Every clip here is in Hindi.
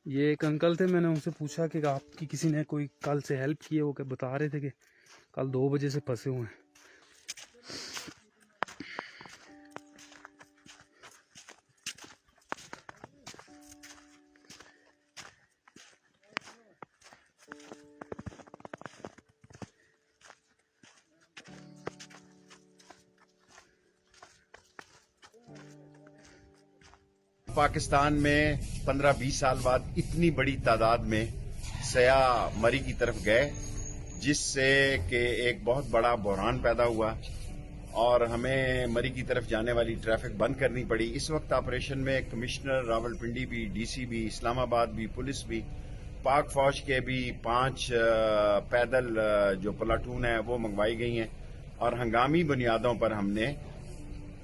ये एक अंकल थे, मैंने उनसे पूछा कि आपकी किसी ने कोई कल से हेल्प की है। वो क्या बता रहे थे कि कल 2 बजे से फंसे हुए हैं। पाकिस्तान में 15-20 साल बाद इतनी बड़ी तादाद में सयाह मरी की तरफ गए, जिससे कि एक बहुत बड़ा बहरान पैदा हुआ और हमें मरी की तरफ जाने वाली ट्रैफिक बंद करनी पड़ी। इस वक्त ऑपरेशन में कमिश्नर रावलपिंडी भी, डीसी भी, इस्लामाबाद भी, पुलिस भी, पाक फौज के भी 5 पैदल जो प्लाटून है वो मंगवाई गई हैं और हंगामी बुनियादों पर हमने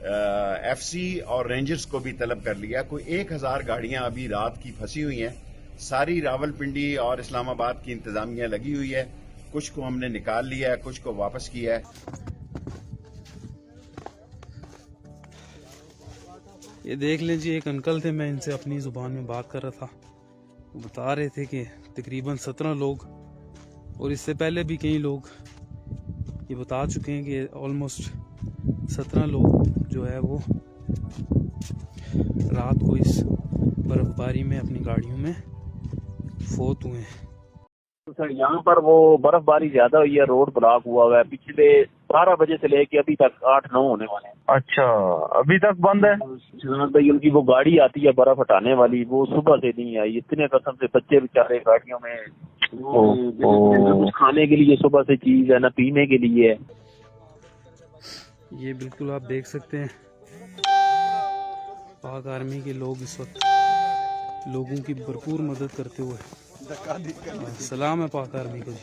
एफसी और रेंजर्स को भी तलब कर लिया। कोई 1000 गाड़ियां अभी रात की फंसी हुई हैं। सारी रावलपिंडी और इस्लामाबाद की इंतजामिया लगी हुई है। कुछ को हमने निकाल लिया है, कुछ को वापस किया है। ये देख लीजिए, एक अंकल थे, मैं इनसे अपनी ज़ुबान में बात कर रहा था। वो बता रहे थे कि तकरीबन 17 लोग, और इससे पहले भी कई लोग ये बता चुके हैं कि ऑलमोस्ट 17 लोग जो है वो रात को इस बर्फबारी में अपनी गाड़ियों में फोत हुए हैं। तो सर यहाँ पर वो बर्फबारी ज्यादा हुई है, रोड ब्लॉक हुआ है। पिछले 12 बजे से लेके अभी तक 8-9 होने वाले हैं। अच्छा, अभी तक बंद है? हाँ भाई, उनकी वो गाड़ी आती है बर्फ हटाने वाली, वो सुबह से नहीं आई। इतने कसम से बच्चे बेचारे गाड़ियों में, कुछ खाने के लिए सुबह से चीज है ना पीने के लिए। ये बिल्कुल आप देख सकते हैं, पाक आर्मी के लोग इस वक्त लोगों की भरपूर मदद करते हुए। सलाम है पाक आर्मी को जी।